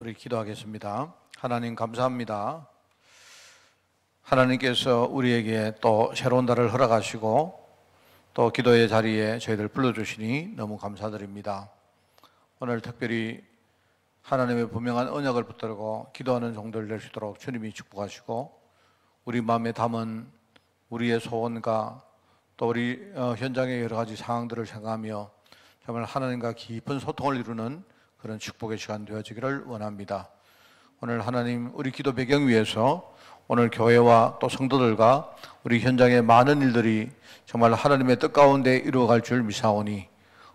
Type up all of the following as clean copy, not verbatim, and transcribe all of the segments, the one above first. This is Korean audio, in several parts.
우리 기도하겠습니다. 하나님 감사합니다. 하나님께서 우리에게 또 새로운 달을 허락하시고 또 기도의 자리에 저희들 불러주시니 너무 감사드립니다. 오늘 특별히 하나님의 분명한 언약을 붙들고 기도하는 종들 될 수 있도록 주님이 축복하시고 우리 마음에 담은 우리의 소원과 또 우리 현장의 여러 가지 상황들을 생각하며 정말 하나님과 깊은 소통을 이루는 그런 축복의 시간 되어지기를 원합니다. 오늘 하나님 우리 기도 배경 위에서 오늘 교회와 또 성도들과 우리 현장의 많은 일들이 정말 하나님의 뜻 가운데 이루어갈 줄 믿사오니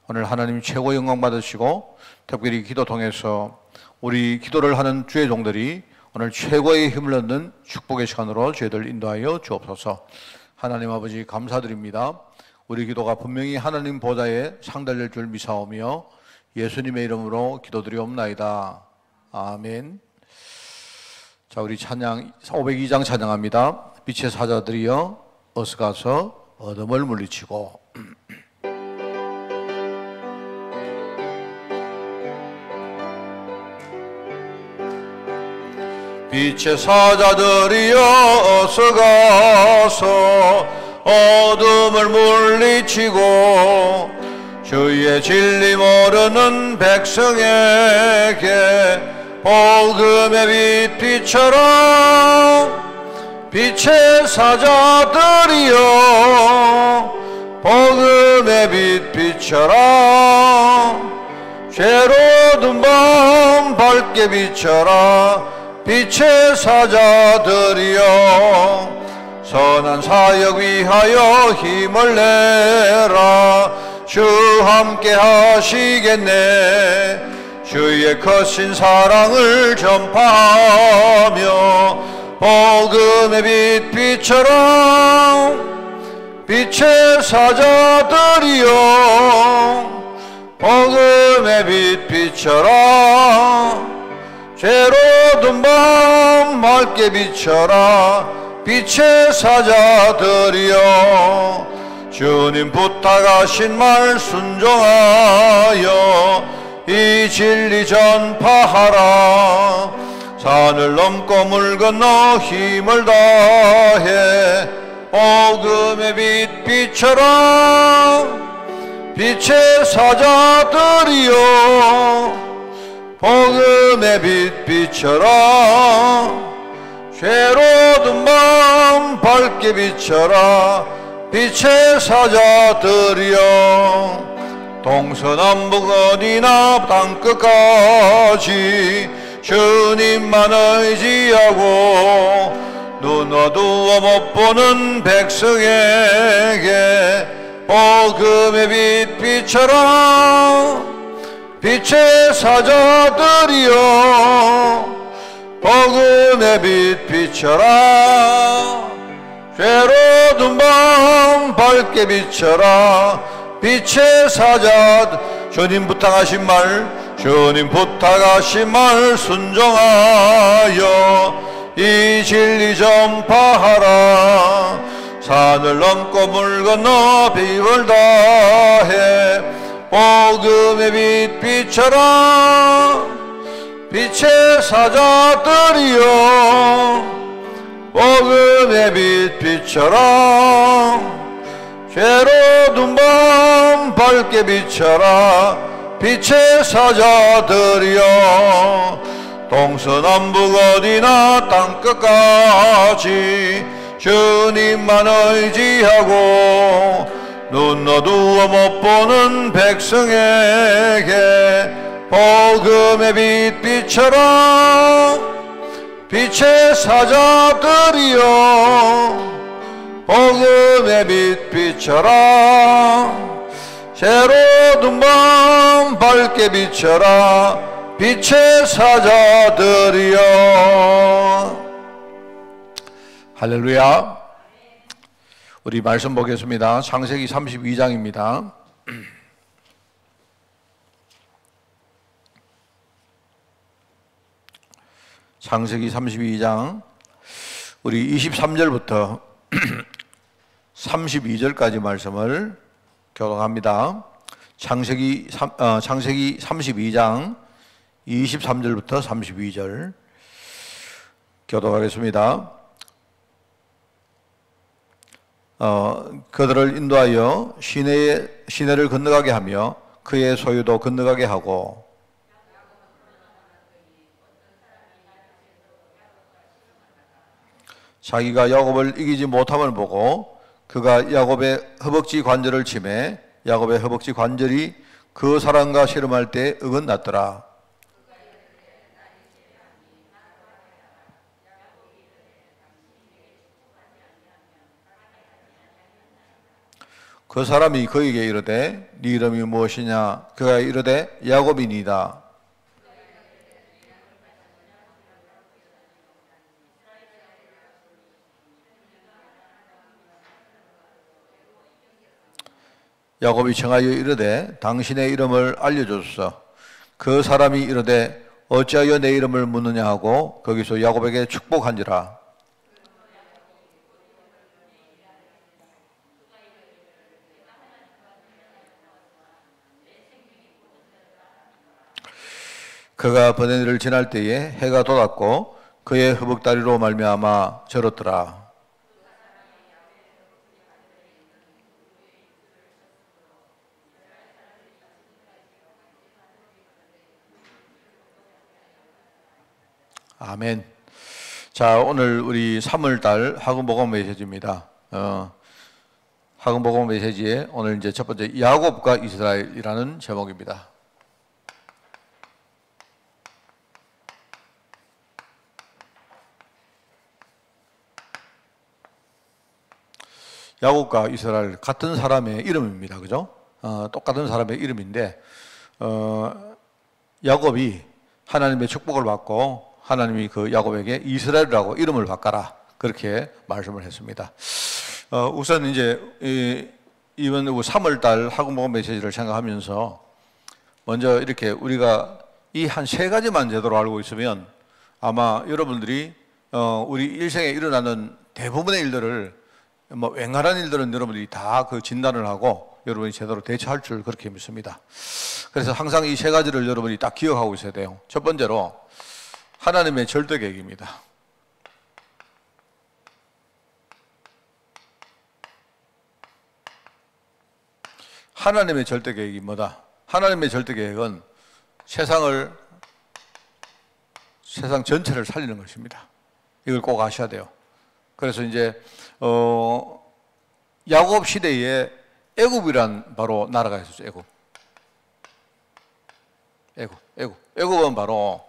오늘 하나님 최고 영광 받으시고 특별히 기도 통해서 우리 기도를 하는 주의 종들이 오늘 최고의 힘을 얻는 축복의 시간으로 저희들 인도하여 주옵소서. 하나님 아버지 감사드립니다. 우리 기도가 분명히 하나님 보좌에 상달될 줄 믿사오며 예수님의 이름으로 기도드리옵나이다. 아멘. 자, 우리 찬양 502장 찬양합니다. 빛의 사자들이여 어서 가서 어둠을 물리치고. 빛의 사자들이여 어서 가서 어둠을 물리치고 주의 진리 모르는 백성에게 복음의 빛 비춰라. 빛의 사자들이여 복음의 빛 비춰라. 죄로든 밤 밝게 비춰라. 빛의 사자들이여 선한 사역 위하여 힘을 내라. 주 함께 하시겠네. 주의 크신 사랑을 전파하며 복음의 빛 비춰라. 빛의 사자들이여 복음의 빛 비춰라. 죄로든 밤 밝게 비춰라. 빛의 사자들이여 주님 부탁하신 말 순종하여 이 진리 전파하라. 산을 넘고 물 건너 힘을 다해 복음의 빛 비춰라. 빛의 사자들이여 복음의 빛 비춰라. 죄로든 밤 밝게 비춰라. 빛의 사자들이여 동서남북 어디나 땅끝까지 주님만 의지하고 눈 어두워 못 보는 백성에게 복음의 빛 비춰라. 빛의 사자들이여 복음의 빛 비춰라. 죄로든 밤 밝게 비춰라. 빛의 사자 주님 부탁하신 말 주님 부탁하신 말 순종하여 이 진리 전파하라. 산을 넘고 물 건너 힘을 다해 복음의 빛 비춰라. 빛의 사자들이여 복음의 빛 비춰라. 죄로든 밤 밝게 비춰라. 빛의 사자들이여 동서남북 어디나 땅끝까지 주님만 의지하고 눈 어두워 못 보는 백성에게 복음의 빛 비춰라. 빛의 사자들이여 복음의 빛 비춰라. 죄로든 밤 밝게 비춰라. 빛의 사자들이여. 할렐루야. 우리 말씀 보겠습니다. 창세기 32장입니다. 창세기 32장 우리 23절부터 32절까지 말씀을 교독합니다. 창세기 32장 23절부터 32절 교독하겠습니다. 그들을 인도하여 시내를 건너가게 하며 그의 소유도 건너가게 하고 자기가 야곱을 이기지 못함을 보고 그가 야곱의 허벅지 관절을 치매 야곱의 허벅지 관절이 그 사람과 씨름할 때 어긋났더라. 그 사람이 그에게 이르되 네 이름이 무엇이냐? 그가 이르되 야곱이니이다. 야곱이 청하여 이르되 당신의 이름을 알려주소서. 그 사람이 이르되 어찌하여 내 이름을 묻느냐 하고 거기서 야곱에게 축복한지라. 그가 버네를 지날 때에 해가 돋았고 그의 허벅다리로 말미암아 절었더라. 아멘. 자, 오늘 우리 3월달 학음복음 메시지입니다. 학음복음 메시지의 오늘 이제 첫 번째 야곱과 이스라엘이라는 제목입니다. 야곱과 이스라엘 같은 사람의 이름입니다. 그죠? 똑같은 사람의 이름인데 야곱이 하나님의 축복을 받고 하나님이 그 야곱에게 이스라엘이라고 이름을 바꿔라 그렇게 말씀을 했습니다. 우선 이제 이번 3월달 학음복음 메시지를 생각하면서 먼저 이렇게 우리가 이 한 세 가지만 제대로 알고 있으면 아마 여러분들이 우리 일생에 일어나는 대부분의 일들을 뭐 웬간한 일들은 여러분들이 다 그 진단을 하고 여러분이 제대로 대처할 줄 그렇게 믿습니다. 그래서 항상 이 세 가지를 여러분이 딱 기억하고 있어야 돼요. 첫 번째로 하나님의 절대 계획입니다. 하나님의 절대 계획이 뭐다? 하나님의 절대 계획은 세상 전체를 살리는 것입니다. 이걸 꼭 아셔야 돼요. 그래서 이제 야곱 시대에 애굽이란 바로 나라가 있었죠. 애굽은 바로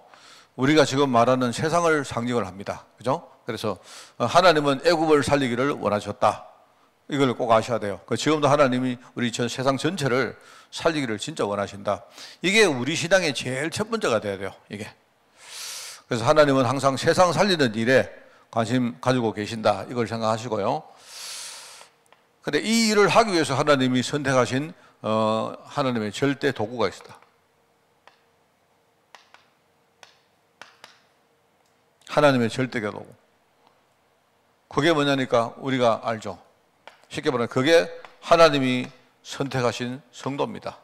우리가 지금 말하는 세상을 상징을 합니다. 그죠? 그래서 하나님은 애굽을 살리기를 원하셨다. 이걸 꼭 아셔야 돼요. 지금도 하나님이 우리 세상 전체를 살리기를 진짜 원하신다. 이게 우리 신앙의 제일 첫 번째가 돼야 돼요. 이게. 그래서 하나님은 항상 세상 살리는 일에 관심 가지고 계신다. 이걸 생각하시고요. 근데 이 일을 하기 위해서 하나님이 선택하신 하나님의 절대 도구가 있다. 하나님의 절대가 도구. 그게 뭐냐니까 우리가 알죠. 쉽게 말하면 그게 하나님이 선택하신 성도입니다.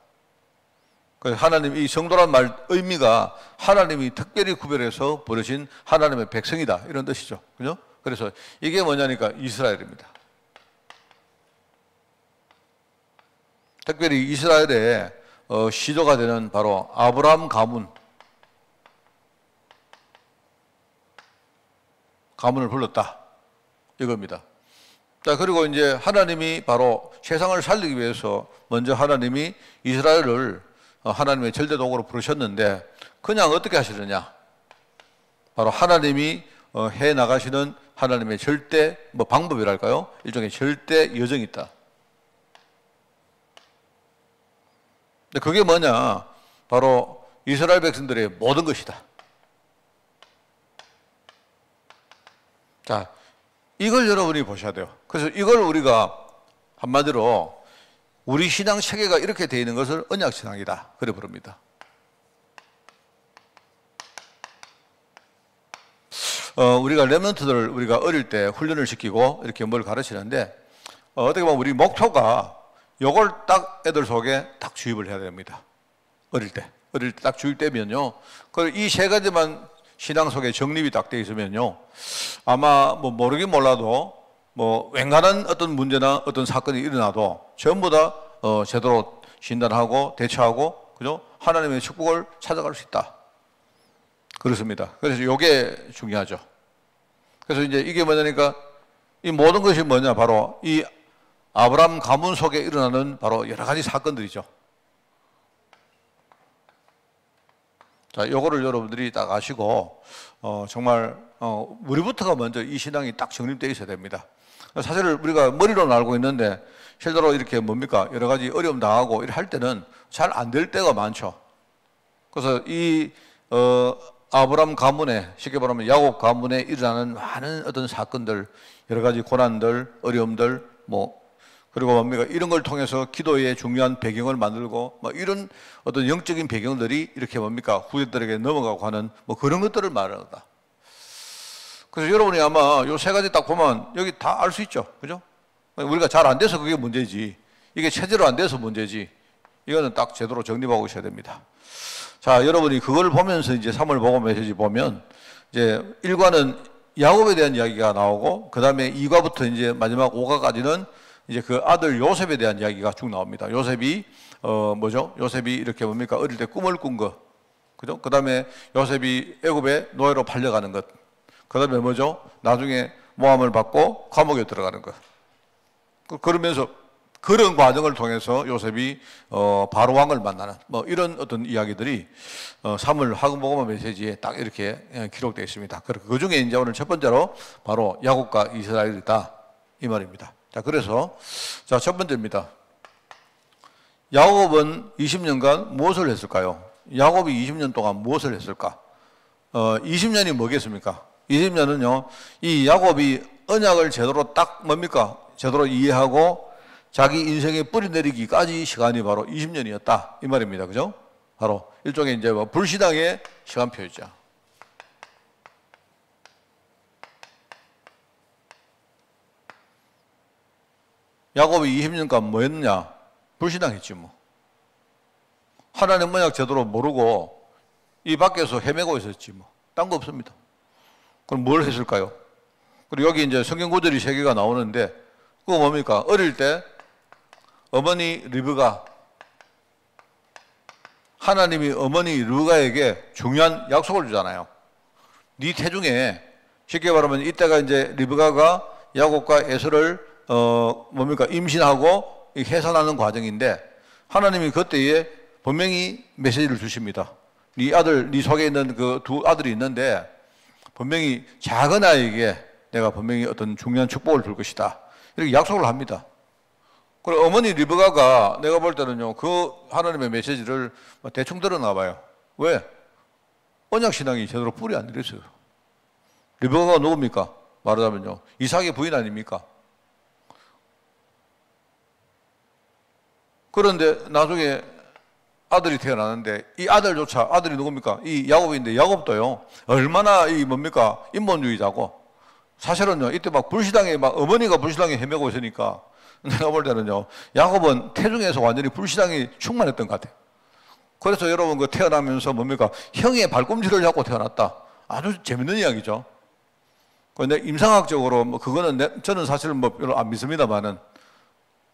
하나님 이 성도란 말 의미가 하나님이 특별히 구별해서 부르신 하나님의 백성이다 이런 뜻이죠. 그죠? 그래서 이게 뭐냐니까 이스라엘입니다. 특별히 이스라엘의 시조가 되는 바로 아브라함 가문을 불렀다 이겁니다. 자, 그리고 이제 하나님이 바로 세상을 살리기 위해서 먼저 하나님이 이스라엘을 하나님의 절대 도구로 부르셨는데 그냥 어떻게 하시느냐? 바로 하나님이 해 나가시는 하나님의 절대 방법이랄까요? 일종의 절대 여정이 있다. 근데 그게 뭐냐? 바로 이스라엘 백성들의 모든 것이다. 자, 이걸 여러분이 보셔야 돼요. 그래서 이걸 우리가 한마디로 우리 신앙 체계가 이렇게 되어 있는 것을 언약신앙이다. 그래 부릅니다. 우리가 렘넌트들 우리가 어릴 때 훈련을 시키고 이렇게 뭘 가르치는데 어떻게 보면 우리 목표가 요걸 딱 애들 속에 딱 주입을 해야 됩니다. 어릴 때. 어릴 때 딱 주입되면요. 이 세 가지만 신앙 속에 정립이 딱 돼 있으면요. 아마 뭐 모르긴 몰라도 뭐 웬간한 어떤 문제나 어떤 사건이 일어나도 전부 다 제대로 진단하고 대처하고 그죠? 하나님의 축복을 찾아갈 수 있다. 그렇습니다. 그래서 이게 중요하죠. 그래서 이제 이게 뭐냐니까 이 모든 것이 뭐냐 바로 이 아브라함 가문 속에 일어나는 바로 여러 가지 사건들이죠. 자, 요거를 여러분들이 딱 아시고 정말 우리부터가 먼저 이 신앙이 딱 정립되어 있어야 됩니다. 사실 우리가 머리로는 알고 있는데 실제로 이렇게 뭡니까 여러 가지 어려움 당하고 이렇게 할 때는 잘 안 될 때가 많죠. 그래서 이 아브라함 가문에 쉽게 말하면 야곱 가문에 일어나는 많은 어떤 사건들, 여러 가지 고난들, 어려움들, 뭐 그리고 뭡니까 이런 걸 통해서 기도의 중요한 배경을 만들고 뭐 이런 어떤 영적인 배경들이 이렇게 뭡니까 후대들에게 넘어가고 하는 뭐 그런 것들을 말하다. 그래서 여러분이 아마 요 세 가지 딱 보면 여기 다 알 수 있죠, 그죠? 우리가 잘 안 돼서 그게 문제지. 이게 체제로 안 돼서 문제지. 이거는 딱 제대로 정립하고 있어야 됩니다. 자, 여러분이 그걸 보면서 이제 3월 복음 메시지 보면 이제 1과는 야곱에 대한 이야기가 나오고 그 다음에 2과부터 이제 마지막 5과까지는 이제 그 아들 요셉에 대한 이야기가 쭉 나옵니다. 요셉이 뭐죠? 요셉이 이렇게 뭡니까 어릴 때 꿈을 꾼 거, 그죠? 그 다음에 요셉이 애굽의 노예로 팔려가는 것, 그 다음에 뭐죠? 나중에 모함을 받고 감옥에 들어가는 것. 그러면서 그런 과정을 통해서 요셉이 바로 왕을 만나는 뭐 이런 어떤 이야기들이 3월 하금복음 메시지에 딱 이렇게 기록되어 있습니다. 그 중에 이제 오늘 첫 번째로 바로 야곱과 이스라엘이다 이 말입니다. 자, 그래서 자, 첫 번째입니다. 야곱은 20년간 무엇을 했을까요? 야곱이 20년 동안 무엇을 했을까? 20년이 뭐겠습니까? 20년은요, 이 야곱이 언약을 제대로 딱 뭡니까? 제대로 이해하고 자기 인생에 뿌리 내리기까지 시간이 바로 20년이었다. 이 말입니다. 그죠? 바로 일종의 이제 뭐 불신앙의 시간표였죠. 야곱이 20년간 뭐 했느냐? 불신앙했지 뭐. 하나님 언약 제대로 모르고 이 밖에서 헤매고 있었지 뭐. 딴 거 없습니다. 그럼 뭘 했을까요? 그리고 여기 이제 성경 구절이 3개가 나오는데 그거 뭡니까? 어릴 때 어머니 리브가 하나님이 어머니 리브가에게 중요한 약속을 주잖아요. 네 태중에 쉽게 말하면 이때가 이제 리브가가 야곱과 에서를 뭡니까 임신하고 해산하는 과정인데 하나님이 그때에 분명히 메시지를 주십니다. 네 아들, 네 속에 있는 그 두 아들이 있는데 분명히 작은 아이에게 내가 분명히 어떤 중요한 축복을 줄 것이다. 이렇게 약속을 합니다. 그리고 어머니 리브가가 내가 볼 때는요, 그 하나님의 메시지를 대충 들었나 봐요. 왜? 언약신앙이 제대로 뿌리 안 내렸어요. 리브가가 누굽니까? 말하자면요, 이삭의 부인 아닙니까? 그런데 나중에 아들이 태어나는데 이 아들조차 아들이 누굽니까? 이 야곱인데 야곱도요 얼마나 이 뭡니까 인본주의자고 사실은요 이때 막 불신앙에 막 어머니가 불신앙에 헤매고 있으니까 내가 볼 때는요 야곱은 태중에서 완전히 불신앙이 충만했던 것 같아요. 그래서 여러분 그 태어나면서 뭡니까 형의 발꿈치를 잡고 태어났다. 아주 재밌는 이야기죠. 근데 임상학적으로 뭐 그거는 저는 사실 뭐 별로 안 믿습니다만은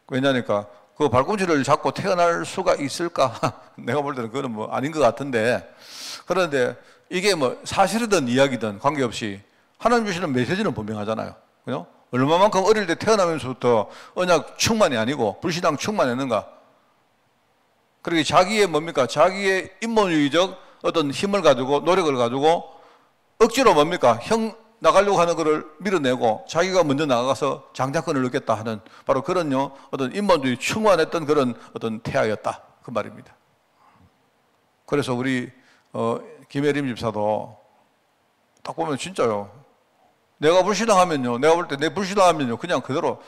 왜냐니까 그 발꿈치를 잡고 태어날 수가 있을까? 내가 볼 때는 그건 뭐 아닌 것 같은데 그런데 이게 뭐 사실이든 이야기든 관계없이 하나님 주시는 메시지는 분명하잖아요. 그죠? 얼마만큼 어릴 때 태어나면서부터 언약 충만이 아니고 불신앙 충만했는가? 그리고 자기의 뭡니까? 자기의 인본주의적 어떤 힘을 가지고 노력을 가지고 억지로 뭡니까? 형 나가려고 하는 것을 밀어내고 자기가 먼저 나가서 장자권을 얻겠다 하는 바로 그런요 어떤 인본주의 충만했던 그런 어떤 태아였다 그 말입니다. 그래서 우리 김혜림 집사도 딱 보면 진짜요. 내가 불신앙하면요, 내가 볼 때 내 불신앙하면요 그냥 그대로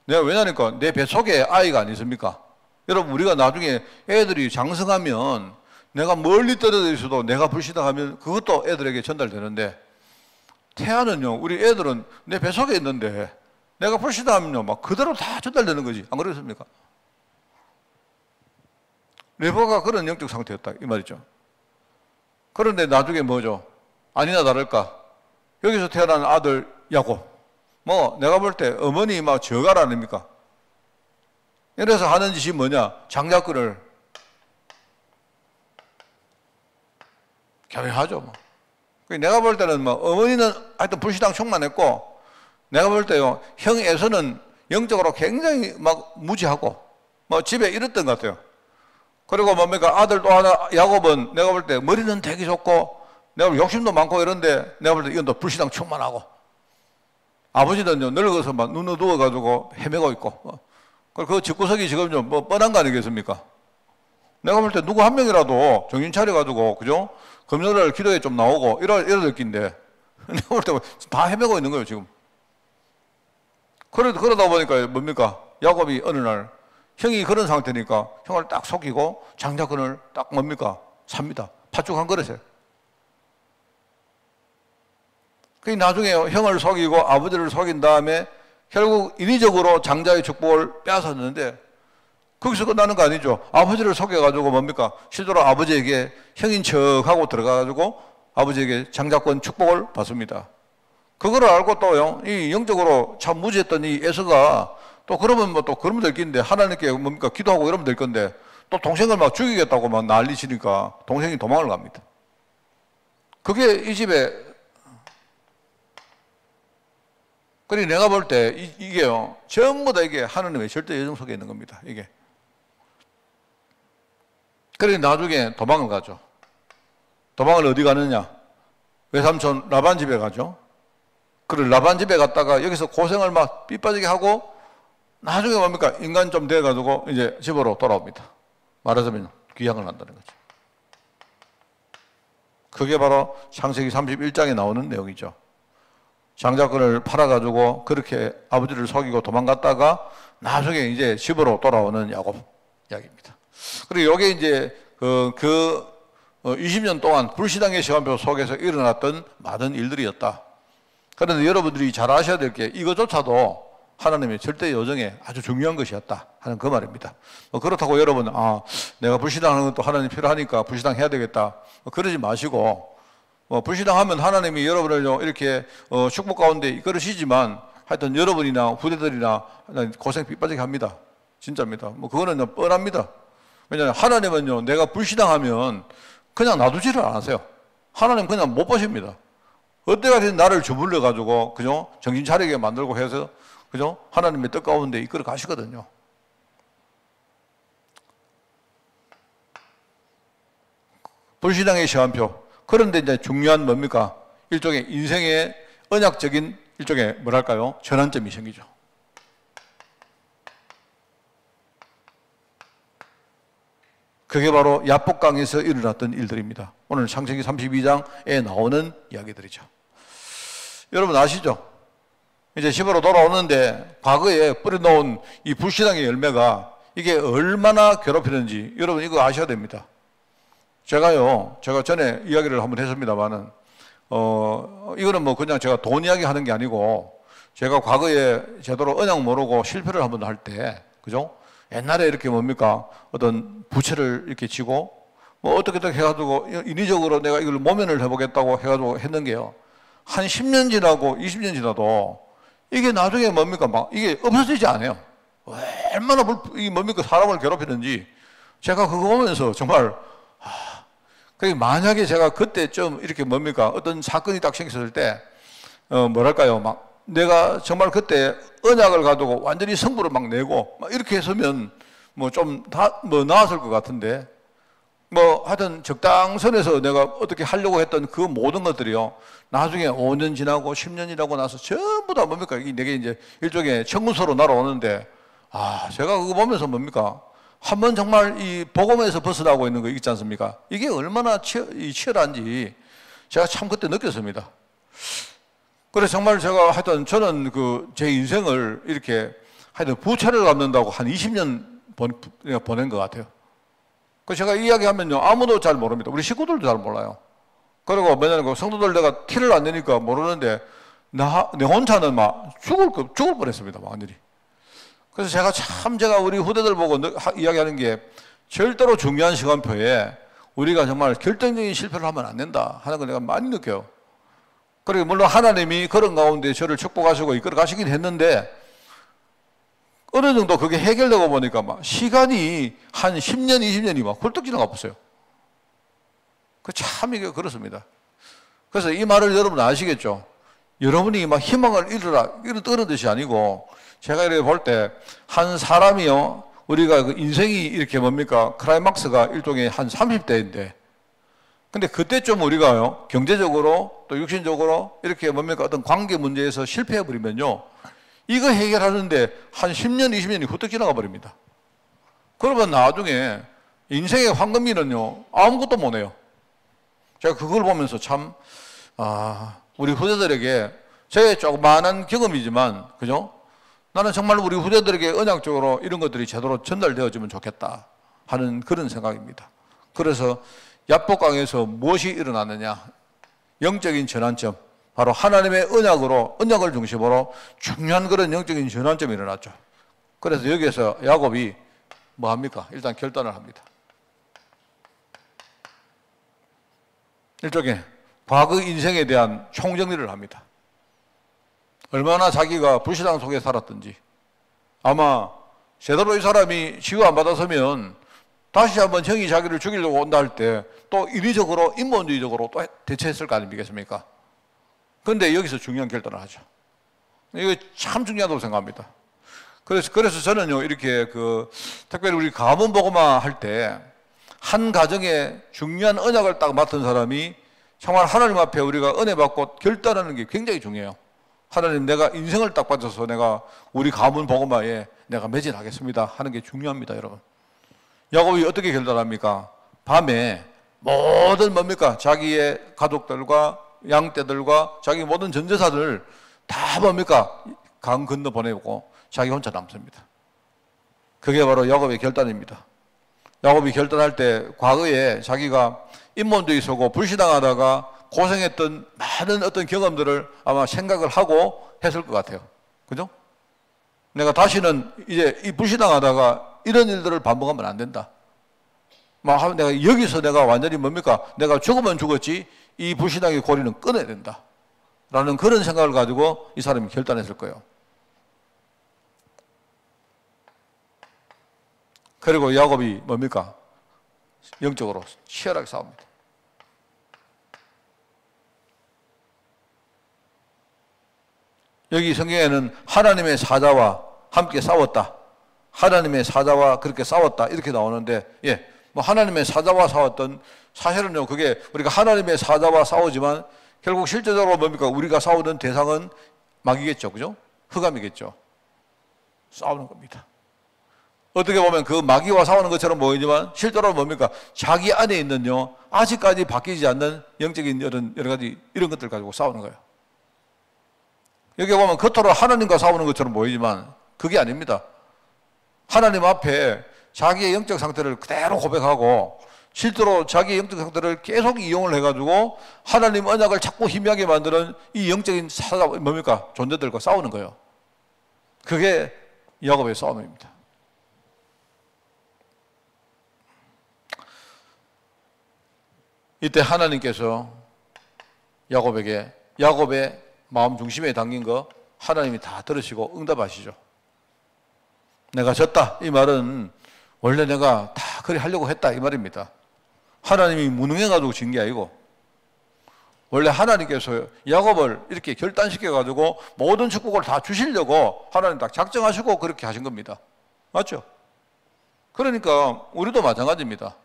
내가 왜냐니까 내 뱃속에 아이가 아니십니까? 여러분 우리가 나중에 애들이 장성하면 내가 멀리 떨어져 있어도 내가 불신앙하면 그것도 애들에게 전달되는데 태아는요, 우리 애들은 내 뱃속에 있는데 내가 불신앙하면요, 막 그대로 다 전달되는 거지. 안 그렇습니까? 레버가 그런 영적 상태였다 이 말이죠. 그런데 나중에 뭐죠? 아니나 다를까 여기서 태어난 아들 야곱, 뭐 내가 볼 때 어머니 막 저갈 아닙니까? 이래서 하는 짓이 뭐냐? 장자권을 겸해하죠. 뭐. 내가 볼 때는 뭐 어머니는 하여튼 불신앙 충만했고, 내가 볼 때요 형 에서는 영적으로 굉장히 막 무지하고 뭐 집에 이랬던 것 같아요. 그리고 뭡니까 아들 또 하나 야곱은 내가 볼 때 머리는 되게 좋고 내가 욕심도 많고 이런데 내가 볼 때 이건 또 불신앙 충만하고, 아버지는요 늙어서 막 눈 어두워 가지고 헤매고 있고, 그 집구석이 지금 좀 뭐 뻔한 거 아니겠습니까? 내가 볼 때 누구 한 명이라도 정신 차려 가지고 그죠? 금요일 기도에 좀 나오고 이럴 낀데 내가 볼 때 다 헤매고 있는 거예요 지금. 그러다 보니까 뭡니까 야곱이 어느 날 형이 그런 상태니까 형을 딱 속이고 장자권을 딱 뭡니까 삽니다. 팥죽 한 그릇에. 그 나중에 형을 속이고 아버지를 속인 다음에 결국 인위적으로 장자의 축복을 빼앗았는데 거기서 끝나는 거 아니죠. 아버지를 속여가지고 뭡니까 실제로 아버지에게 형인 척하고 들어가가지고 아버지에게 장자권 축복을 받습니다. 그거를 알고 또 이 영적으로 참 무지했던 이 에서가 또 그러면 뭐 또 그러면 될 건데 하나님께 뭡니까 기도하고 이러면 될 건데 또 동생을 막 죽이겠다고 막 난리치니까 동생이 도망을 갑니다. 그게 이 집에. 그리고 내가 볼 때 이게요 전부 다 이게 하나님의 절대 예정 속에 있는 겁니다. 이게. 그래서 나중에 도망을 가죠. 도망을 어디 가느냐? 외삼촌 라반 집에 가죠. 그리고 라반 집에 갔다가 여기서 고생을 막 삐빠지게 하고 나중에 뭡니까? 인간 좀 돼가지고 이제 집으로 돌아옵니다. 말하자면 귀향을 한다는 거죠. 그게 바로 창세기 31장에 나오는 내용이죠. 장자권을 팔아가지고 그렇게 아버지를 속이고 도망갔다가 나중에 이제 집으로 돌아오는 야곱 이야기입니다. 그리고 이게 이제 20년 동안 불신앙의 시간표 속에서 일어났던 많은 일들이었다. 그런데 여러분들이 잘 아셔야 될 게 이것조차도 하나님의 절대 요정에 아주 중요한 것이었다 하는 그 말입니다. 그렇다고 여러분 내가 불신앙하는 것도 하나님 필요하니까 불신앙해야 되겠다 그러지 마시고, 불신앙하면 하나님이 여러분을 이렇게 축복 가운데 이끌으시지만 하여튼 여러분이나 후대들이나 고생 삐빠지게 합니다. 진짜입니다. 그거는 뻔합니다. 왜냐하면 하나님은요 내가 불신앙하면 그냥 놔두지를 않으세요. 하나님 그냥 못 보십니다. 어때가든 나를 주물러 가지고 그죠 정신 차리게 만들고 해서 그죠 하나님의 뜻 가운데 이끌어 가시거든요. 불신앙의 시간표. 그런데 이제 중요한 뭡니까? 일종의 인생의 언약적인 일종의 뭐랄까요? 전환점이 생기죠. 그게 바로 야복강에서 일어났던 일들입니다. 오늘 창세기 32장에 나오는 이야기들이죠. 여러분 아시죠? 이제 집으로 돌아오는데 과거에 뿌려놓은 이 불신앙의 열매가 이게 얼마나 괴롭히는지 여러분 이거 아셔야 됩니다. 제가 전에 이야기를 한번 했습니다만은 이거는 뭐 그냥 제가 돈 이야기 하는 게 아니고 제가 과거에 제대로 언약 모르고 실패를 한번 할 때 그죠? 옛날에 이렇게 뭡니까 어떤 부채를 이렇게 지고 뭐 어떻게든 해가지고 인위적으로 내가 이걸 모면을 해보겠다고 해가지고 했는 게요 한 10년 지나고 20년 지나도 이게 나중에 뭡니까 막 이게 없어지지 않아요. 얼마나 뭡니까 사람을 괴롭히는지 제가 그거 보면서 정말 만약에 제가 그때 좀 이렇게 뭡니까 어떤 사건이 딱 생겼을 때 뭐랄까요 막 내가 정말 그때 언약을 가지고 완전히 승부를 막 내고 막 이렇게 했으면 뭐 좀 뭐 나았을 것 같은데 뭐 하여튼 적당선에서 내가 어떻게 하려고 했던 그 모든 것들이요 나중에 5년 지나고 10년 지나고 나서 전부 다 뭡니까 내게 이제 일종의 청구서로 날아오는데 제가 그거 보면서 뭡니까 한번 정말 이 복음에서 벗어나고 있는 거 있지 않습니까? 이게 얼마나 치열한지 제가 참 그때 느꼈습니다. 그래서 정말 제가 하여튼 저는 제 인생을 이렇게 하여튼 부채를 갚는다고 한 20년 보낸 것 같아요. 그래서 제가 이야기하면요 아무도 잘 모릅니다. 우리 식구들도 잘 몰라요. 그리고 뭐냐면 성도들 내가 티를 안 내니까 모르는데 내 혼자는 막 죽을 뻔했습니다. 완전히. 그래서 제가 우리 후대들 보고 이야기하는 게 절대로 중요한 시간표에 우리가 정말 결정적인 실패를 하면 안 된다 하는 걸 내가 많이 느껴요. 그리고 물론 하나님이 그런 가운데 저를 축복하시고 이끌어 가시긴 했는데 어느 정도 그게 해결되고 보니까 막 시간이 한 10년, 20년이 막 훌쩍 지나가 봤어요. 참 이게 그렇습니다. 그래서 이 말을 여러분 아시겠죠? 여러분이 막 희망을 잃으라, 이런 뜻이 아니고 제가 이렇게 볼 때 한 사람이요, 우리가 그 인생이 이렇게 뭡니까? 클라이막스가 일종의 한 30대인데 근데 그때쯤 우리가요, 경제적으로 또 육신적으로 이렇게 뭡니까? 어떤 관계 문제에서 실패해버리면요, 이거 해결하는데 한 10년, 20년이 후딱 지나가 버립니다. 그러면 나중에 인생의 황금비는요, 아무것도 못 해요. 제가 그걸 보면서 참, 우리 후대들에게 제 조그마한 경험이지만, 그죠? 나는 정말 우리 후대들에게 언약적으로 이런 것들이 제대로 전달되어지면 좋겠다 하는 그런 생각입니다. 그래서 야복강에서 무엇이 일어나느냐? 영적인 전환점. 바로 하나님의 언약을 중심으로 중요한 그런 영적인 전환점이 일어났죠. 그래서 여기에서 야곱이 뭐 합니까? 일단 결단을 합니다. 일종의 과거 인생에 대한 총정리를 합니다. 얼마나 자기가 불신앙 속에 살았든지 아마 제대로 이 사람이 치유 안 받았으면 다시 한번 형이 자기를 죽이려고 온다 할 때 또 인위적으로 인본주의적으로 또 대처했을 거 아닙니까? 그런데 여기서 중요한 결단을 하죠. 이거 참 중요하다고 생각합니다. 그래서 저는요, 이렇게 특별히 우리 가문 복음화 할 때 한 가정에 중요한 언약을 딱 맡은 사람이 정말 하나님 앞에 우리가 은혜 받고 결단하는 게 굉장히 중요해요. 하나님, 내가 인생을 딱 받아서 내가 우리 가문 복음화에 내가 매진하겠습니다 하는 게 중요합니다, 여러분. 야곱이 어떻게 결단합니까? 밤에 모든 뭡니까? 자기의 가족들과 양떼들과 자기 모든 전 재산을 다 뭡니까? 강 건너 보내고 자기 혼자 남습니다. 그게 바로 야곱의 결단입니다. 야곱이 결단할 때 과거에 자기가 인본주의 서고 불신앙하다가 고생했던 많은 어떤 경험들을 아마 생각을 하고 했을 것 같아요. 그죠? 내가 다시는 이제 이 불신앙하다가 이런 일들을 반복하면 안 된다. 막 내가 여기서 내가 완전히 뭡니까? 내가 죽으면 죽었지 이 불신앙의 고리는 끊어야 된다. 라는 그런 생각을 가지고 이 사람이 결단했을 거예요. 그리고 야곱이 뭡니까? 영적으로 치열하게 싸웁니다. 여기 성경에는 하나님의 사자와 함께 싸웠다. 하나님의 사자와 그렇게 싸웠다. 이렇게 나오는데, 뭐 하나님의 사자와 싸웠던, 사실은요, 그게 우리가 하나님의 사자와 싸우지만 결국 실제적으로 뭡니까? 우리가 싸우는 대상은 마귀겠죠. 그죠? 흑암이겠죠. 싸우는 겁니다. 어떻게 보면 그 마귀와 싸우는 것처럼 보이지만 실제로 뭡니까? 자기 안에 있는요, 아직까지 바뀌지 않는 영적인 여러 가지 이런 것들 가지고 싸우는 거예요. 여기 보면 겉으로 하나님과 싸우는 것처럼 보이지만 그게 아닙니다. 하나님 앞에 자기의 영적 상태를 그대로 고백하고 실제로 자기의 영적 상태를 계속 이용을 해가지고 하나님 언약을 자꾸 희미하게 만드는 이 영적인 사자, 뭡니까? 존재들과 싸우는 거예요. 그게 야곱의 싸움입니다. 이때 하나님께서 야곱의 마음 중심에 담긴 거 하나님이 다 들으시고 응답하시죠. 내가 졌다. 이 말은 원래 내가 다 그리 하려고 했다. 이 말입니다. 하나님이 무능해가지고 진 게 아니고 원래 하나님께서 야곱을 이렇게 결단시켜가지고 모든 축복을 다 주시려고 하나님 딱 작정하시고 그렇게 하신 겁니다. 맞죠? 그러니까 우리도 마찬가지입니다.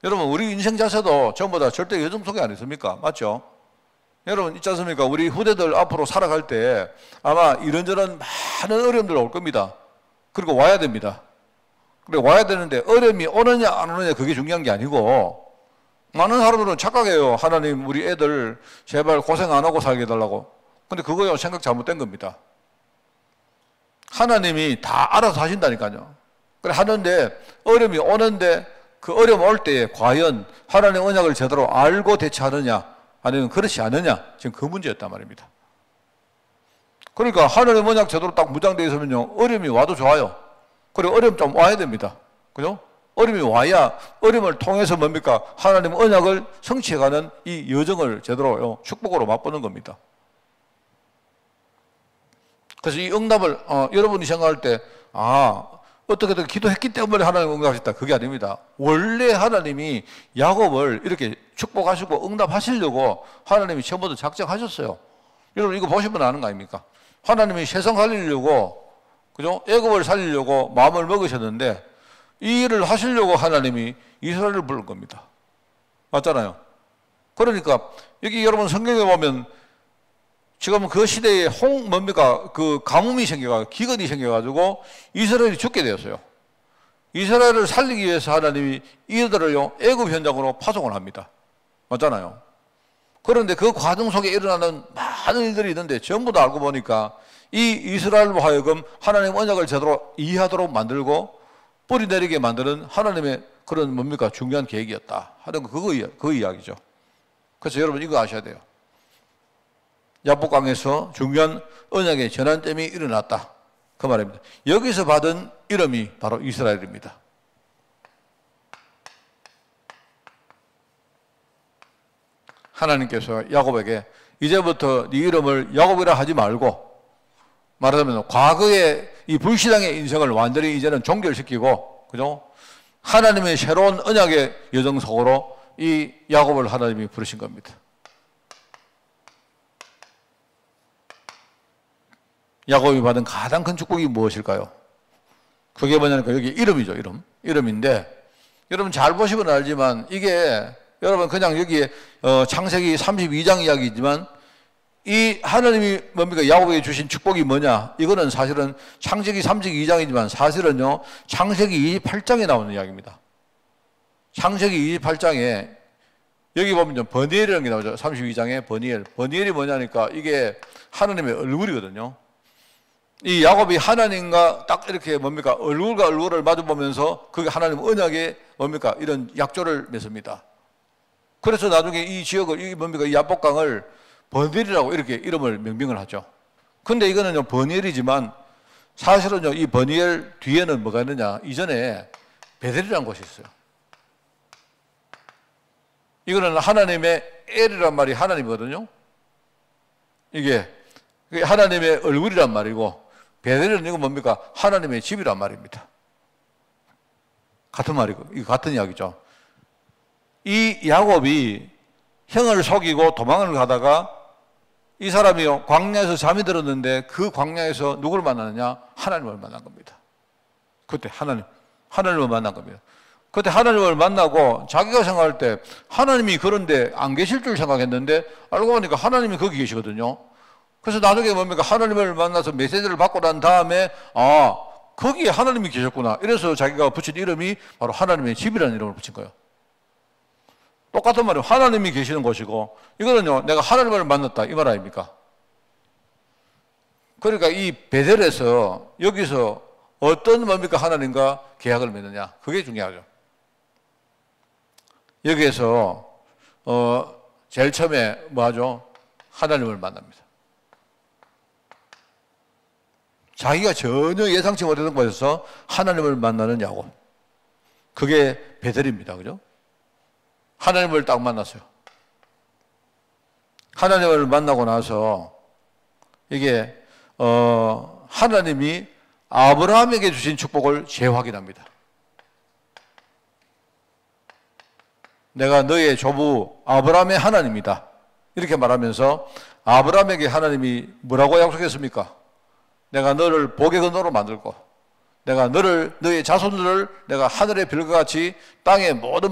여러분, 우리 인생 자세도 전부 다 절대 요즘 속에 안 있습니까? 맞죠? 여러분, 있지 않습니까? 우리 후대들 앞으로 살아갈 때 아마 이런저런 많은 어려움들 올 겁니다. 그리고 와야 됩니다. 그리고 와야 되는데 어려움이 오느냐 안 오느냐 그게 중요한 게 아니고 많은 사람들은 착각해요. 하나님, 우리 애들 제발 고생 안 하고 살게 해달라고. 근데 그거요, 생각 잘못된 겁니다. 하나님이 다 알아서 하신다니까요. 그래 하는데 어려움이 오는데 그 어려움 올 때에 과연 하나님의 언약을 제대로 알고 대처하느냐 아니면 그렇지 않느냐, 지금 그 문제였단 말입니다. 그러니까 하나님의 언약 제대로 딱 무장되어 있으면요, 어려움이 와도 좋아요. 그리고 어려움 좀 와야 됩니다. 그죠? 어려움이 와야 어려움을 통해서 뭡니까? 하나님 언약을 성취해가는 이 여정을 제대로 축복으로 맛보는 겁니다. 그래서 이 응답을 여러분이 생각할 때 어떻게든 기도했기 때문에 하나님 응답하셨다. 그게 아닙니다. 원래 하나님이 야곱을 이렇게 축복하시고 응답하시려고 하나님이 처음부터 작정하셨어요. 여러분 이거 보시면 아는 거 아닙니까? 하나님이 세상 살리려고, 그죠? 애굽을 살리려고 마음을 먹으셨는데 이 일을 하시려고 하나님이 이스라엘을 부른 겁니다. 맞잖아요. 그러니까 여기 여러분 성경에 보면 지금 그 시대에 그 가뭄이 기근이 생겨가지고 이스라엘이 죽게 되었어요. 이스라엘을 살리기 위해서 하나님이 이들을요 애굽 현장으로 파송을 합니다. 맞잖아요. 그런데 그 과정 속에 일어나는 많은 일들이 있는데 전부 다 알고 보니까 이 이스라엘로 하여금 하나님 언약을 제대로 이해하도록 만들고 뿌리 내리게 만드는 하나님의 그런 중요한 계획이었다 하는 그 이야기죠. 그래서 여러분 이거 아셔야 돼요. 야복강에서 중요한 언약의 전환점이 일어났다. 그 말입니다. 여기서 받은 이름이 바로 이스라엘입니다. 하나님께서 야곱에게 이제부터 네 이름을 야곱이라 하지 말고, 말하자면 과거의 이 불신앙의 인생을 완전히 이제는 종결시키고, 그죠? 하나님의 새로운 언약의 여정 속으로 이 야곱을 하나님이 부르신 겁니다. 야곱이 받은 가장 큰 축복이 무엇일까요? 그게 뭐냐니까 여기 이름이죠. 이름인데 여러분 잘 보시면 알지만 이게 여러분 그냥 여기에 창세기 32장 이야기지만 이 하나님이 야곱에게 주신 축복이 뭐냐? 이거는 사실은 창세기 32장이지만 사실은요 창세기 28장에 나오는 이야기입니다. 창세기 28장에 여기 보면 버니엘이라는 게 나오죠. 32장에 버니엘이 뭐냐니까 이게 하나님의 얼굴이거든요. 이 야곱이 하나님과 딱 이렇게 얼굴과 얼굴을 마주보면서 그게 하나님 언약의 이런 약조를 맺습니다. 그래서 나중에 이 지역을 이 야복강을 버니엘이라고 이렇게 이름을 명명을 하죠. 근데 이거는요 버니엘이지만 사실은요 이 버니엘 뒤에는 뭐가 있느냐? 이전에 베델이라는 곳이 있어요. 이거는 하나님의 엘이란 말이 하나님이거든요. 이게 하나님의 얼굴이란 말이고 베델은 이거 하나님의 집이란 말입니다. 같은 말이고, 이거 같은 이야기죠. 이 야곱이 형을 속이고 도망을 가다가 이 사람이요, 광야에서 잠이 들었는데 그 광야에서 누구를 만나느냐? 하나님을 만난 겁니다. 그때 하나님을 만난 겁니다. 그때 하나님을 만나고 자기가 생각할 때 하나님이 그런데 안 계실 줄 생각했는데 알고 보니까 하나님이 거기 계시거든요. 그래서 나중에 하나님을 만나서 메시지를 받고 난 다음에 거기에 하나님이 계셨구나. 이래서 자기가 붙인 이름이 바로 하나님의 집이라는 이름을 붙인 거예요. 똑같은 말이에요. 하나님이 계시는 곳이고 이거는요 내가 하나님을 만났다 이 말 아닙니까? 그러니까 이 베델에서 여기서 어떤 하나님과 계약을 맺느냐 그게 중요하죠. 여기에서 제일 처음에 뭐하죠? 하나님을 만납니다. 자기가 전혀 예상치 못했던 곳에서 하나님을 만나는 야곱. 그게 베델입니다. 그죠? 하나님을 딱 만났어요. 하나님을 만나고 나서 이게 하나님이 아브라함에게 주신 축복을 재확인합니다. 내가 너의 조부 아브라함의 하나님이다. 이렇게 말하면서 아브라함에게 하나님이 뭐라고 약속했습니까? 내가 너를 복의 근원으로 만들고 내가 너의 자손들을 내가 하늘의 별과 같이 땅의 모든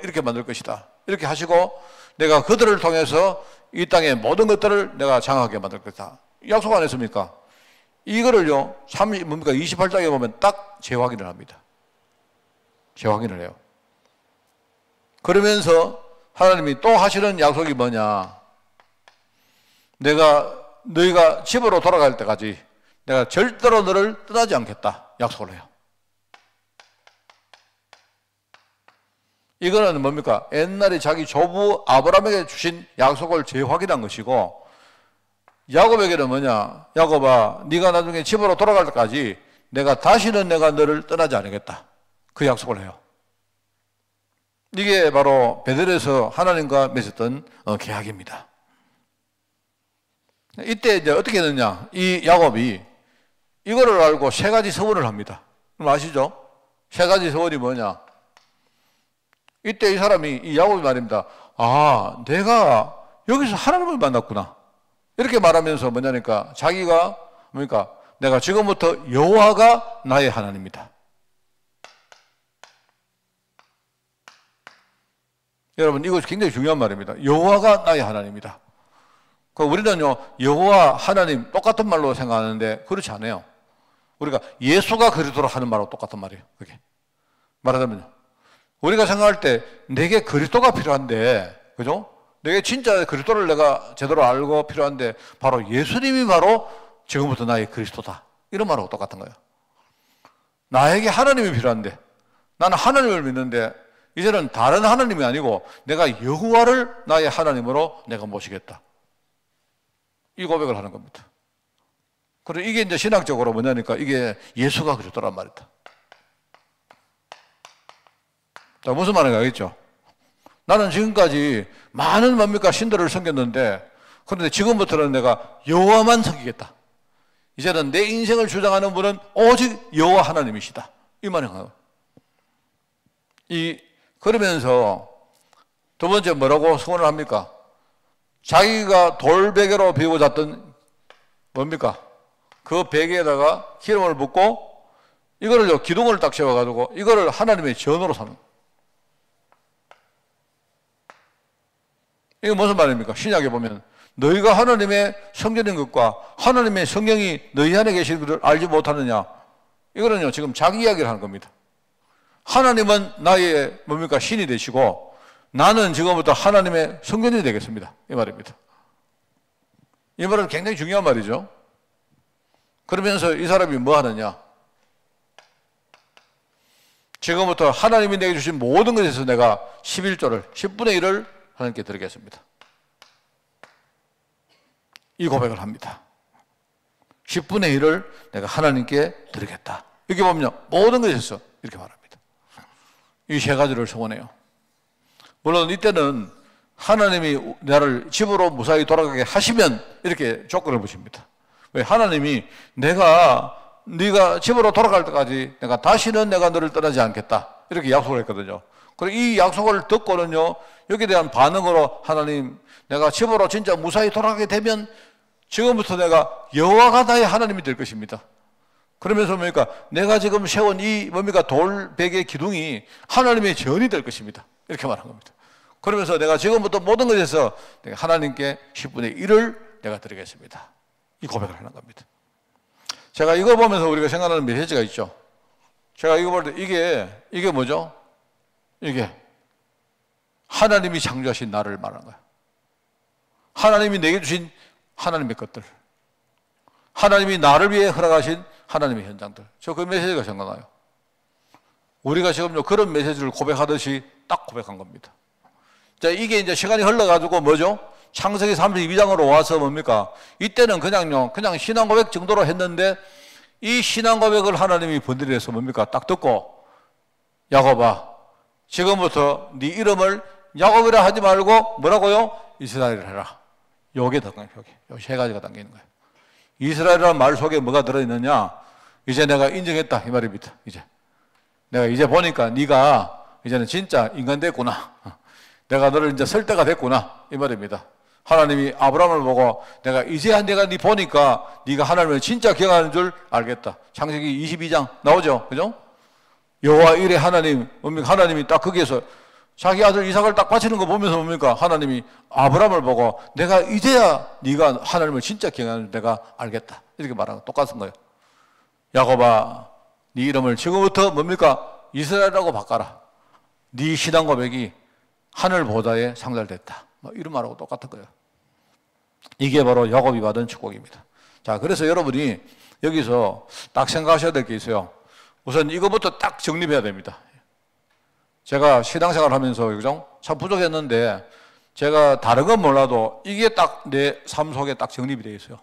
이렇게 만들 것이다. 이렇게 하시고 내가 그들을 통해서 이 땅의 모든 것들을 내가 장하게 만들 것이다. 약속 안 했습니까? 이거를요 28장에 보면 딱 재확인을 합니다. 재확인을 해요. 그러면서 하나님이 또 하시는 약속이 뭐냐? 너희가 집으로 돌아갈 때까지 내가 절대로 너를 떠나지 않겠다 약속을 해요. 이거는 옛날에 자기 조부 아브라함에게 주신 약속을 재확인한 것이고 야곱에게는 뭐냐? 야곱아 네가 나중에 집으로 돌아갈 때까지 다시는 내가 너를 떠나지 않겠다. 그 약속을 해요. 이게 바로 베델에서 하나님과 맺었던 계약입니다. 이때 이제 어떻게 되느냐? 이 야곱이 이거를 알고 세 가지 서원을 합니다. 그럼 아시죠? 세 가지 서원이 뭐냐? 이때 이 사람이, 이 야곱이 말입니다. 아, 내가 여기서 하나님을 만났구나. 이렇게 말하면서 뭐냐니까 자기가 뭡니까? 내가 지금부터 여호와가 나의 하나님이다. 여러분, 이거 굉장히 중요한 말입니다. 여호와가 나의 하나님이다. 우리는요, 여호와 하나님 똑같은 말로 생각하는데 그렇지 않아요. 우리가 예수가 그리스도로 하는 말하고 똑같은 말이에요. 그게 말하자면요, 우리가 생각할 때 내게 그리스도가 필요한데, 그죠? 내게 진짜 그리스도를 내가 제대로 알고 필요한데 바로 예수님이 바로 지금부터 나의 그리스도다. 이런 말하고 똑같은 거예요. 나에게 하나님이 필요한데, 나는 하나님을 믿는데 이제는 다른 하나님이 아니고 내가 여호와를 나의 하나님으로 내가 모시겠다. 이 고백을 하는 겁니다. 그리고 이게 이제 신학적으로 뭐냐니까 이게 예수가 그리스도란 말이다. 자, 무슨 말인가 알겠죠? 나는 지금까지 많은 뭡니까 신들을 섬겼는데, 그런데 지금부터는 내가 여호와만 섬기겠다. 이제는 내 인생을 주장하는 분은 오직 여호와 하나님이시다. 이 말인가요? 그러면서 두 번째 뭐라고 소원을 합니까? 자기가 돌베개로 비우고 잤던 뭡니까? 그 베개에다가 기름을 붓고 이거를 기둥을 딱 세워가지고 이거를 하나님의 전으로 삼는. 이게 무슨 말입니까? 신약에 보면 너희가 하나님의 성전인 것과 하나님의 성령이 너희 안에 계신 것을 알지 못하느냐. 이거는요 지금 자기 이야기를 하는 겁니다. 하나님은 나의 뭡니까? 신이 되시고 나는 지금부터 하나님의 성전이 되겠습니다. 이 말입니다. 이 말은 굉장히 중요한 말이죠. 그러면서 이 사람이 뭐 하느냐? 지금부터 하나님이 내게 주신 모든 것에서 내가 11조를 10분의 1을 하나님께 드리겠습니다. 이 고백을 합니다. 10분의 1을 내가 하나님께 드리겠다. 이렇게 보면요 모든 것에서 이렇게 말합니다. 이 세 가지를 소원해요. 물론 이때는 하나님이 나를 집으로 무사히 돌아가게 하시면 이렇게 조건을 붙입니다. 왜? 하나님이 네가 집으로 돌아갈 때까지 내가 다시는 내가 너를 떠나지 않겠다. 이렇게 약속을 했거든요. 그리고 이 약속을 듣고는요, 여기에 대한 반응으로 하나님, 내가 집으로 진짜 무사히 돌아가게 되면 지금부터 내가 여호와가 나의 하나님이 될 것입니다. 그러면서 뭡니까? 내가 지금 세운 이 뭡니까? 돌베개 기둥이 하나님의 전이 될 것입니다. 이렇게 말한 겁니다. 그러면서 내가 지금부터 모든 것에서 내가 하나님께 10분의 1을 내가 드리겠습니다. 이 고백을 하는 겁니다. 제가 이거 보면서 우리가 생각하는 메시지가 있죠. 제가 이거 볼 때 이게 뭐죠? 이게 하나님이 창조하신 나를 말하는 거예요. 하나님이 내게 주신 하나님의 것들, 하나님이 나를 위해 허락하신 하나님의 현장들. 저 그 메시지가 생각나요. 우리가 지금 그런 메시지를 고백하듯이 딱 고백한 겁니다. 자, 이게 이제 시간이 흘러가지고 뭐죠? 창세기 32장으로 와서 뭡니까? 이때는 그냥 신앙 고백 정도로 했는데 이 신앙 고백을 하나님이 번들여서 뭡니까? 딱 듣고 야곱아, 지금부터 네 이름을 야곱이라 하지 말고 뭐라고요? 이스라엘을 해라. 요게 담겨요. 요 세 가지가 담기는 거예요. 이스라엘이라는 말 속에 뭐가 들어있느냐? 이제 내가 인정했다 이 말입니다. 내가 이제 보니까 네가 이제는 진짜 인간 됐구나. 내가 너를 이제 설 때가 됐구나 이 말입니다. 하나님이 아브라함을 보고 내가 네 보니까 네가 하나님을 진짜 기억하는 줄 알겠다. 창세기 22장 나오죠, 그죠? 여호와 이레 하나님, 하나님이 딱 거기에서 자기 아들 이삭을 딱 바치는 거 보면서 뭡니까? 하나님이 아브라함을 보고 내가 이제야 네가 하나님을 진짜 기억하는 줄 내가 알겠다. 이렇게 말하고 똑같은 거예요. 야곱아, 네 이름을 지금부터 뭡니까? 이스라엘이라고 바꿔라. 네 신앙 고백이 하늘 보좌에 상달됐다. 이런 말하고 똑같은 거예요. 이게 바로 야곱이 받은 축복입니다. 자, 그래서 여러분이 여기서 딱 생각하셔야 될 게 있어요. 우선 이거부터 딱 정립해야 됩니다. 제가 신앙생활 하면서 그죠? 참 부족했는데 제가 다른 건 몰라도 이게 딱 내 삶 속에 딱 정립이 되어 있어요.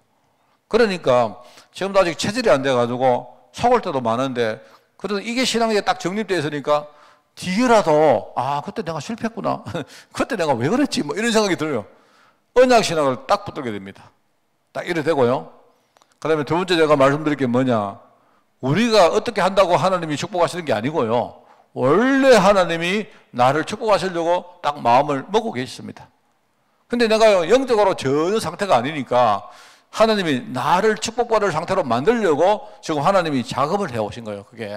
그러니까 지금도 아직 체질이 안 돼가지고 속을 때도 많은데 그래도 이게 신앙에 딱 정립되어 있으니까 뒤에라도 그때 내가 실패했구나. 그때 내가 왜 그랬지? 뭐 이런 생각이 들어요. 언약 신앙을 딱 붙들게 됩니다. 딱 이래 되고요. 그 다음에 두 번째 제가 말씀드릴 게 뭐냐. 우리가 어떻게 한다고 하나님이 축복하시는 게 아니고요. 원래 하나님이 나를 축복하시려고 딱 마음을 먹고 계십니다. 근데 내가 영적으로 전혀 상태가 아니니까 하나님이 나를 축복받을 상태로 만들려고 지금 하나님이 작업을 해오신 거예요. 그게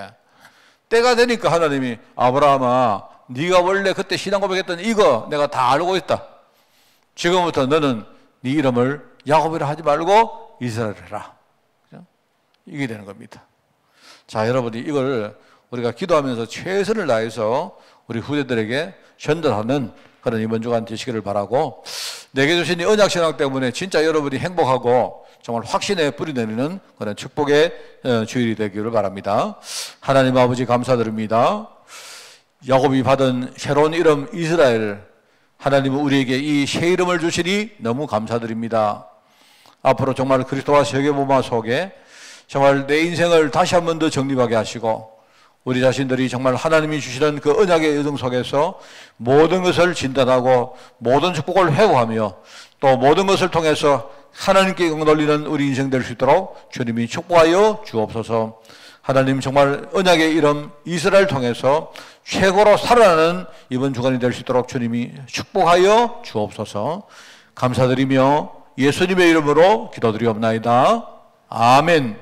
때가 되니까 하나님이 아브라함아, 네가 원래 그때 신앙 고백했던 이거 내가 다 알고 있다. 지금부터 너는 네 이름을 야곱이라 하지 말고 이스라엘이라 해라. 이게 되는 겁니다. 자, 여러분이 이걸 우리가 기도하면서 최선을 다해서 우리 후대들에게 전달하는 그런 이번 주간 되시기를 바라고, 내게 주신 이 언약신앙 때문에 진짜 여러분이 행복하고 정말 확신에 뿌리 내리는 그런 축복의 주일이 되기를 바랍니다. 하나님 아버지 감사드립니다. 야곱이 받은 새로운 이름 이스라엘, 하나님은 우리에게 이 새 이름을 주시니 너무 감사드립니다. 앞으로 정말 그리스도와 세계보마 속에 정말 내 인생을 다시 한 번 더 정립하게 하시고, 우리 자신들이 정말 하나님이 주시는 그 언약의 여정 속에서 모든 것을 진단하고 모든 축복을 회복하며 또 모든 것을 통해서 하나님께 영광 돌리는 우리 인생 될 수 있도록 주님이 축복하여 주옵소서. 하나님 정말 언약의 이름 이스라엘 통해서 최고로 살아나는 이번 주간이 될 수 있도록 주님이 축복하여 주옵소서. 감사드리며 예수님의 이름으로 기도드리옵나이다. 아멘.